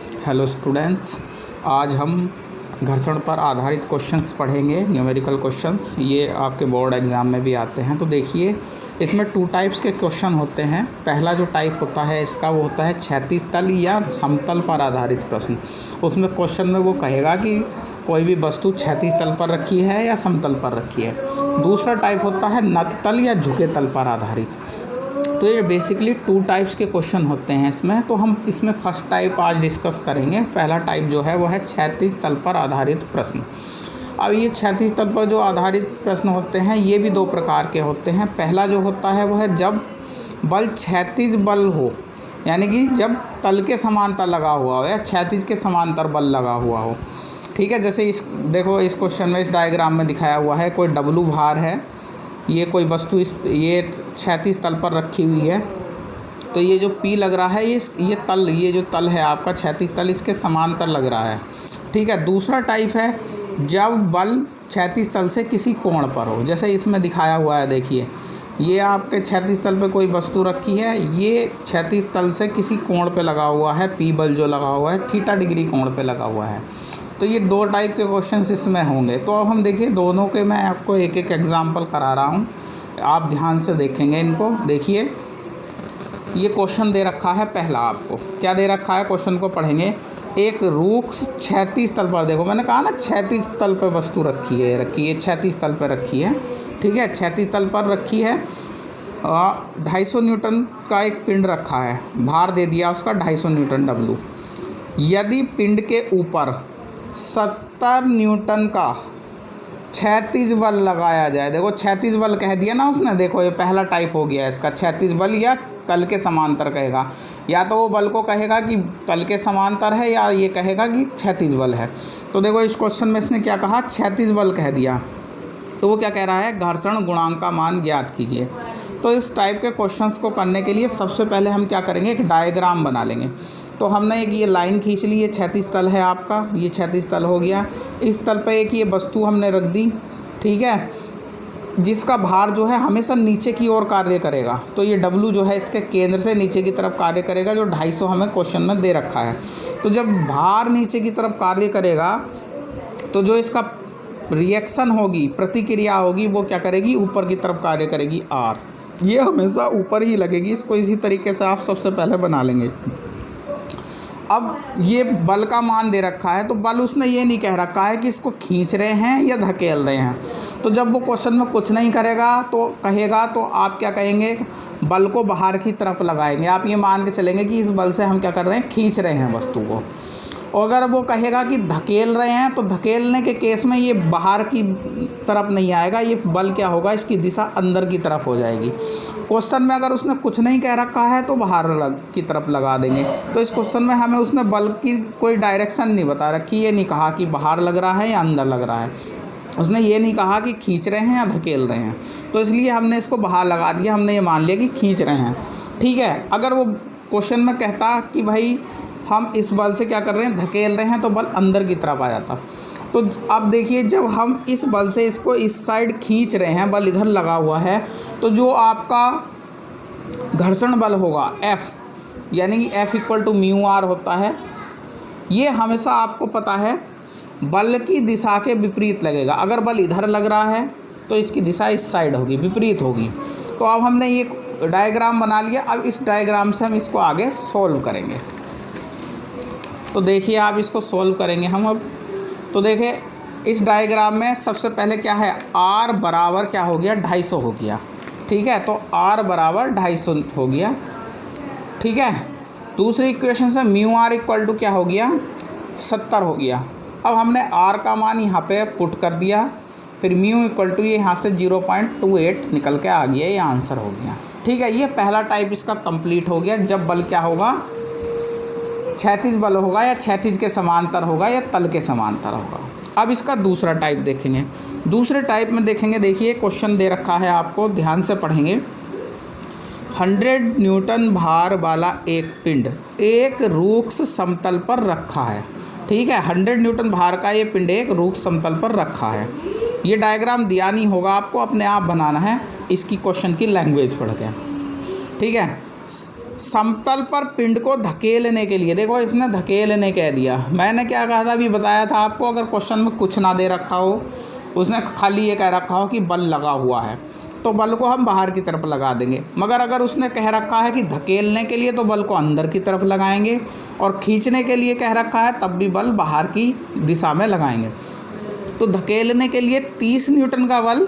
Hello students, आज हम घर्षण पर आधारित क्वेश्चंस पढ़ेंगे, न्यूमेरिकल क्वेश्चंस। ये आपके बोर्ड एग्ज़ाम में भी आते हैं। तो देखिए, इसमें 2 टाइप्स के क्वेश्चन होते हैं। पहला जो टाइप होता है इसका, वो होता है क्षैतिज तल या समतल पर आधारित प्रश्न। उसमें क्वेश्चन में वो कहेगा कि कोई भी वस्तु क्षैतिज तल पर रखी है या समतल पर रखी है। दूसरा टाइप होता है नत तल या झुके तल पर आधारित। तो ये बेसिकली 2 टाइप्स के क्वेश्चन होते हैं इसमें। तो हम इसमें फर्स्ट टाइप आज डिस्कस करेंगे। पहला टाइप जो है वो है क्षैतिज तल पर आधारित प्रश्न। अब ये क्षैतिज तल पर जो आधारित प्रश्न होते हैं ये भी 2 प्रकार के होते हैं। पहला जो होता है वो है जब बल क्षैतिज बल हो, यानी कि जब तल के समांतर लगा हुआ हो या क्षैतिज के समांतर बल लगा हुआ हो। ठीक है, जैसे इस क्वेश्चन में, इस डायग्राम में दिखाया हुआ है, कोई W भार है, ये कोई वस्तु ये क्षैतिज तल पर रखी हुई है। तो ये जो P लग रहा है, ये जो तल है आपका क्षैतिज तल, इसके समांतर लग रहा है। ठीक है। दूसरा टाइप है जब बल क्षैतिज तल से किसी कोण पर हो, जैसे इसमें दिखाया हुआ है। देखिए, ये आपके क्षैतिज तल पे कोई वस्तु रखी है, ये क्षैतिज तल से किसी कोण पे लगा हुआ है। P बल जो लगा हुआ है थीटा डिग्री कोण पे लगा हुआ है। तो ये 2 टाइप के क्वेश्चंस इसमें होंगे। तो अब हम देखिए, दोनों के मैं आपको एक एक एग्जाम्पल करा रहा हूँ, आप ध्यान से देखेंगे इनको। देखिए, ये क्वेश्चन दे रखा है। पहला आपको क्या दे रखा है, क्वेश्चन को पढ़ेंगे। एक रूक्ष क्षैतिज तल पर, देखो मैंने कहा ना क्षैतिज तल पर वस्तु रखी है क्षैतिज तल पर रखी है। ठीक है, क्षैतिज तल पर रखी है। 250 न्यूटन का एक पिंड रखा है, भार दे दिया उसका 250 न्यूटन W। यदि पिंड के ऊपर 70 न्यूटन का क्षैतिज बल लगाया जाए, देखो क्षैतिज बल कह दिया ना उसने। देखो, ये पहला टाइप हो गया इसका, क्षैतिज बल या तल के समांतर कहेगा। या तो वो बल को कहेगा कि तल के समांतर है, या ये कहेगा कि क्षैतिज बल है। तो देखो, इस क्वेश्चन में इसने क्या कहा, क्षैतिज बल कह दिया। तो वो क्या कह रहा है, घर्षण गुणांक का मान ज्ञात कीजिए। तो इस टाइप के क्वेश्चंस को करने के लिए सबसे पहले हम क्या करेंगे, एक डायग्राम बना लेंगे। तो हमने एक ये लाइन खींच ली, ये क्षैतिज तल है आपका, ये क्षैतिज तल हो गया। इस तल पे एक ये वस्तु हमने रख दी, ठीक है, जिसका भार जो है हमेशा नीचे की ओर कार्य करेगा। तो ये W जो है इसके केंद्र से नीचे की तरफ कार्य करेगा, जो 250 हमें क्वेश्चन में दे रखा है। तो जब भार नीचे की तरफ कार्य करेगा तो जो इसका रिएक्शन होगी, प्रतिक्रिया होगी, वो क्या करेगी, ऊपर की तरफ कार्य करेगी, R। ये हमेशा ऊपर ही लगेगी। इसको इसी तरीके से आप सबसे पहले बना लेंगे। अब ये बल का मान दे रखा है, तो बल उसने ये नहीं कह रखा है कि इसको खींच रहे हैं या धकेल रहे हैं। तो जब वो क्वेश्चन में कुछ नहीं करेगा तो कहेगा, तो आप क्या कहेंगे, बल को बाहर की तरफ लगाएंगे। आप ये मान के चलेंगे कि इस बल से हम क्या कर रहे हैं, खींच रहे हैं वस्तु को। और अगर वो कहेगा कि धकेल रहे हैं, तो धकेलने के केस में ये बाहर की तरफ नहीं आएगा, ये बल क्या होगा, इसकी दिशा अंदर की तरफ हो जाएगी। क्वेश्चन में अगर उसने कुछ नहीं कह रखा है तो बाहर की तरफ लगा देंगे। तो इस क्वेश्चन में हमें उसने बल की कोई डायरेक्शन नहीं बता रखी। ये नहीं कहा कि बाहर लग रहा है या अंदर लग रहा है, उसने ये नहीं कहा कि खींच रहे हैं या धकेल रहे हैं। तो इसलिए हमने इसको बाहर लगा दिया, हमने ये मान लिया कि खींच रहे हैं। ठीक है। अगर वो क्वेश्चन में कहता कि भाई हम इस बल से क्या कर रहे हैं, धकेल रहे हैं, तो बल अंदर की तरफ आ जाता। तो अब देखिए, जब हम इस बल से इसको इस साइड खींच रहे हैं, बल इधर लगा हुआ है, तो जो आपका घर्षण बल होगा F, यानी कि F = μr होता है। ये हमेशा आपको पता है बल की दिशा के विपरीत लगेगा। अगर बल इधर लग रहा है तो इसकी दिशा इस साइड होगी, विपरीत होगी। तो अब हमने ये डायग्राम बना लिया। अब इस डायग्राम से हम इसको आगे सॉल्व करेंगे। तो देखिए, आप इसको सॉल्व करेंगे हम अब। तो देखिए, इस डायग्राम में सबसे पहले क्या है, R बराबर क्या हो गया, 250 हो गया। ठीक है, तो R बराबर 250 हो गया। ठीक है। दूसरी इक्वेशन से μr = क्या हो गया, 70 हो गया। अब हमने R का मान यहाँ पे पुट कर दिया, फिर μ = ये यहाँ से 0.28 निकल के आ गया, ये आंसर हो गया। ठीक है, ये पहला टाइप इसका कंप्लीट हो गया, जब बल क्या होगा, क्षैतिज बल होगा, या क्षैतिज के समांतर होगा, या तल के समांतर होगा। अब इसका दूसरा टाइप देखेंगे। दूसरे टाइप में देखेंगे, देखिए क्वेश्चन दे रखा है आपको, ध्यान से पढ़ेंगे। 100 न्यूटन भार वाला एक पिंड एक रूक्ष समतल पर रखा है। ठीक है, 100 न्यूटन भार का ये पिंड एक रूक्ष समतल पर रखा है। ये डायग्राम दिया नहीं होगा आपको, अपने आप बनाना है इसकी क्वेश्चन की लैंग्वेज पढ़ के। ठीक है। समतल पर पिंड को धकेलने के लिए, देखो इसने धकेलने कह दिया, मैंने क्या कहा था अभी बताया था आपको, अगर क्वेश्चन में कुछ ना दे रखा हो, उसने खाली ये कह रखा हो कि बल लगा हुआ है, तो बल को हम बाहर की तरफ लगा देंगे। मगर अगर उसने कह रखा है कि धकेलने के लिए, तो बल को अंदर की तरफ लगाएंगे, और खींचने के लिए कह रखा है तब भी बल बाहर की दिशा में लगाएंगे। तो धकेलने के लिए 30 न्यूटन का बल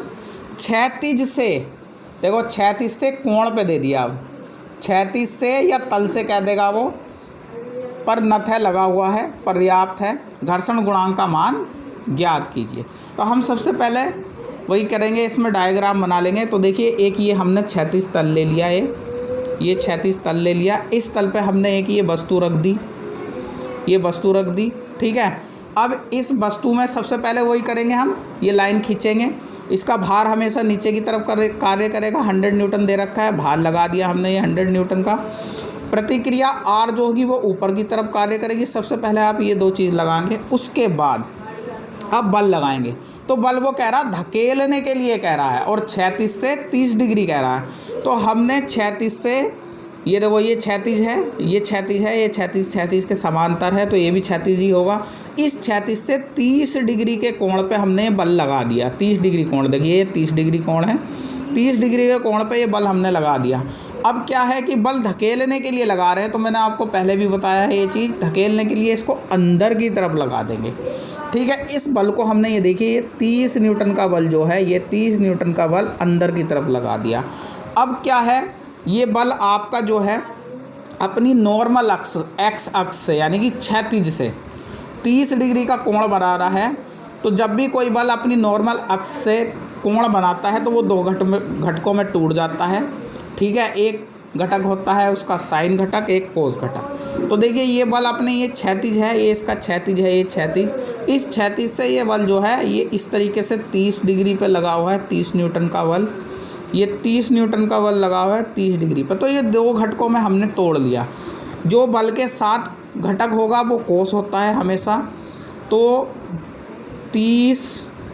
क्षैतिज से, देखो क्षैतिज से कोण पे दे दिया, अब क्षैतिज से या तल से कह देगा वो, पर नथ लगा हुआ है, पर्याप्त है, घर्षण गुणांक का मान ज्ञात कीजिए। तो हम सबसे पहले वही करेंगे, इसमें डायग्राम बना लेंगे। तो देखिए एक ये हमने क्षैतिज तल ले लिया, ये क्षैतिज तल ले लिया, इस तल पे हमने एक ये वस्तु रख दी, ये वस्तु रख दी, ठीक है। अब इस वस्तु में सबसे पहले वही करेंगे, हम ये लाइन खींचेंगे, इसका भार हमेशा नीचे की तरफ कार्य करेगा, 100 न्यूटन दे रखा है, भार लगा दिया हमने ये 100 न्यूटन का। प्रतिक्रिया आर जो होगी वो ऊपर की तरफ कार्य करेगी। सबसे पहले आप ये दो चीज़ लगाएंगे, उसके बाद अब बल लगाएंगे। तो बल वो कह रहा धकेलने के लिए कह रहा है, और क्षैतिज से 30 डिग्री कह रहा है। तो हमने क्षैतिज से, ये देखो ये क्षैतिज है, ये क्षैतिज है, ये क्षैतिज के समांतर है, तो ये भी क्षैतिज ही होगा। इस क्षैतिज से 30 डिग्री के कोण पे हमने बल लगा दिया। 30 डिग्री कोण, देखिए ये 30 डिग्री कोण है, 30 डिग्री के कोण पे ये बल हमने लगा दिया। अब क्या है कि बल धकेलने के लिए लगा रहे हैं, तो मैंने आपको पहले भी बताया है ये चीज़, धकेलने के लिए इसको अंदर की तरफ लगा देंगे, ठीक है। इस बल को हमने, ये देखिए ये 30 न्यूटन का बल जो है, ये 30 न्यूटन का बल अंदर की तरफ लगा दिया। अब क्या है, ये बल आपका जो है अपनी नॉर्मल अक्ष, एक्स अक्ष से, यानी कि क्षैतिज से 30 डिग्री का कोण बना रहा है। तो जब भी कोई बल अपनी नॉर्मल अक्ष से कोण बनाता है तो वो दो घटकों में टूट जाता है, ठीक है। एक घटक होता है उसका साइन घटक, एक कोस घटक। तो देखिए ये बल अपने, ये क्षैतिज है, ये इसका क्षैतिज है, ये क्षैतिज, इस क्षैतिज से ये बल जो है ये इस तरीके से 30 डिग्री पे लगा हुआ है, 30 न्यूटन का बल, ये 30 न्यूटन का बल लगा हुआ है 30 डिग्री पर। तो ये दो घटकों में हमने तोड़ लिया। जो बल के साथ घटक होगा वो कोस होता है हमेशा, तो 30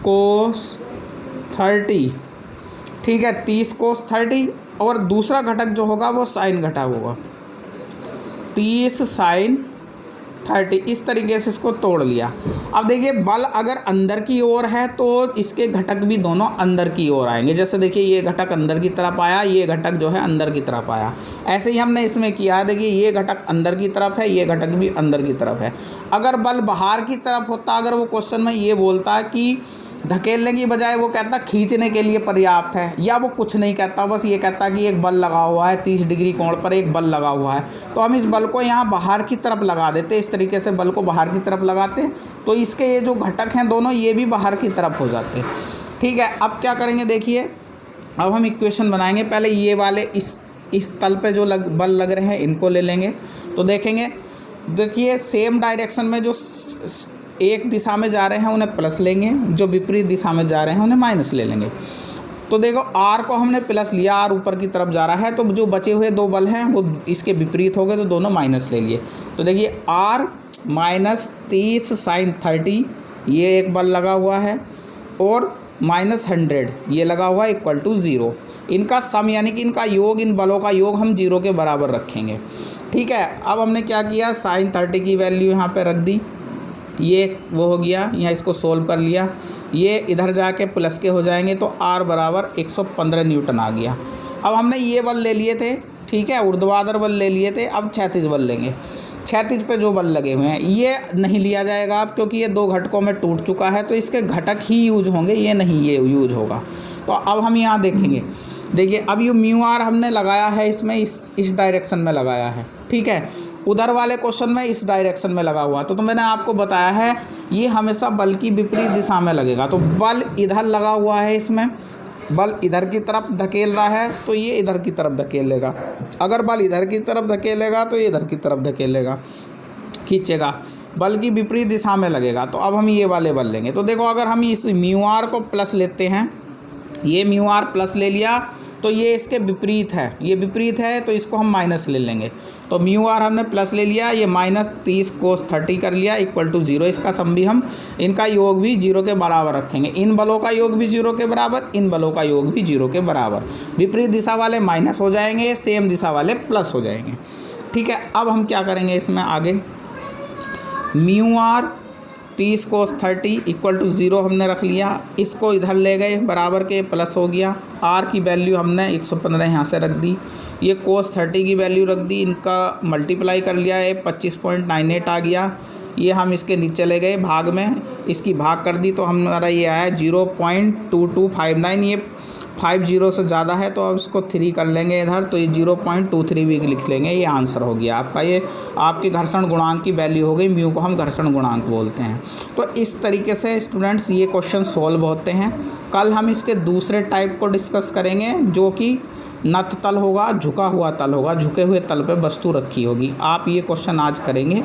कोस 30, ठीक है, 30 कोस 30, और दूसरा घटक जो होगा वो साइन घटक होगा, 30 साइन 30। इस तरीके से इसको तोड़ लिया। अब देखिए बल अगर अंदर की ओर है तो इसके घटक भी दोनों अंदर की ओर आएंगे। जैसे देखिए ये घटक अंदर की तरफ आया, ये घटक जो है अंदर की तरफ आया, ऐसे ही हमने इसमें किया है। देखिए ये घटक अंदर की तरफ है, ये घटक भी अंदर की तरफ है। अगर बल बाहर की तरफ होता, अगर वो क्वेश्चन में ये बोलता है कि धकेलने की बजाय वो कहता खींचने के लिए पर्याप्त है, या वो कुछ नहीं कहता, बस ये कहता कि एक बल लगा हुआ है 30 डिग्री कोण पर, एक बल लगा हुआ है, तो हम इस बल को यहाँ बाहर की तरफ लगा देते। इस तरीके से बल को बाहर की तरफ लगाते तो इसके ये जो घटक हैं दोनों, ये भी बाहर की तरफ हो जाते, ठीक है। अब क्या करेंगे, देखिए अब हम इक्वेशन बनाएंगे। पहले ये वाले इस तल पे जो बल लग रहे हैं इनको ले लेंगे। तो देखेंगे, देखिए सेम डायरेक्शन में जो एक दिशा में जा रहे हैं उन्हें प्लस लेंगे, जो विपरीत दिशा में जा रहे हैं उन्हें माइनस ले लेंगे। तो देखो आर को हमने प्लस लिया, आर ऊपर की तरफ जा रहा है, तो जो बचे हुए दो बल हैं वो इसके विपरीत हो गए, तो दोनों माइनस ले लिए। तो देखिए आर माइनस 30 साइन 30 ये एक बल लगा हुआ है, और माइनस 100 ये लगा हुआ है, इक्वल टू 0। इनका सम यानी कि इनका योग, इन बलों का योग हम 0 के बराबर रखेंगे, ठीक है। अब हमने क्या किया, साइन 30 की वैल्यू यहाँ पे रख दी, ये वो हो गया, यहाँ इसको सोल्व कर लिया, ये इधर जाके प्लस के हो जाएंगे, तो आर बराबर 115 न्यूटन आ गया। अब हमने ये बल ले लिए थे, ठीक है, ऊर्ध्वाधर बल ले लिए थे। अब क्षैतिज बल लेंगे। क्षैतिज पे जो बल लगे हुए हैं ये नहीं लिया जाएगा अब, क्योंकि ये दो घटकों में टूट चुका है, तो इसके घटक ही यूज होंगे, ये नहीं ये यूज होगा। तो अब हम यहाँ देखेंगे, देखिए अब ये म्यू आर हमने लगाया है इसमें, इस डायरेक्शन में लगाया है, ठीक है। उधर वाले क्वेश्चन में इस डायरेक्शन में लगा हुआ, तो मैंने आपको बताया है ये हमेशा बल की विपरीत दिशा में लगेगा। तो बल इधर लगा हुआ है, इसमें बल इधर की तरफ धकेल रहा है, तो ये इधर की तरफ धकेलेगा। अगर बल इधर की तरफ धकेलेगा तो ये इधर की तरफ धकेलेगा, खींचेगा, बल की विपरीत दिशा में लगेगा। तो अब हम ये वाले बल लेंगे। तो देखो अगर हम इस म्यू आर को प्लस लेते हैं, ये म्यू आर प्लस ले लिया, तो ये इसके विपरीत है, ये विपरीत है तो इसको हम माइनस ले लेंगे। तो म्यू आर हमने प्लस ले लिया, ये माइनस 30 कोस 30 कर लिया इक्वल टू 0। इसका सम भी हम, इनका योग भी 0 के बराबर रखेंगे। इन बलों का योग भी 0 के बराबर, इन बलों का योग भी 0 के बराबर। विपरीत दिशा वाले माइनस हो जाएंगे, सेम दिशा वाले प्लस हो जाएंगे। ठीक है, अब हम क्या करेंगे इसमें आगे, mu R 30 cos 30 equal to 0 हमने रख लिया, इसको इधर ले गए बराबर के, प्लस हो गया। आर की वैल्यू हमने 115 यहाँ से रख दी, ये कोस 30 की वैल्यू रख दी, इनका मल्टीप्लाई कर लिया है 25.98 आ गया। ये हम इसके नीचे ले गए भाग में, इसकी भाग कर दी तो हमारा ये आया 0.2259। ये 50 से ज़्यादा है तो अब इसको 3 कर लेंगे इधर, तो ये 0.23 भी लिख लेंगे। ये आंसर हो गया आपका, ये आपकी घर्षण गुणांक की वैल्यू हो गई। म्यू को हम घर्षण गुणांक बोलते हैं। तो इस तरीके से स्टूडेंट्स ये क्वेश्चन सॉल्व होते हैं। कल हम इसके दूसरे टाइप को डिस्कस करेंगे जो कि नत तल होगा, झुका हुआ तल होगा, झुके हुए तल पे वस्तु रखी होगी। आप ये क्वेश्चन आज करेंगे।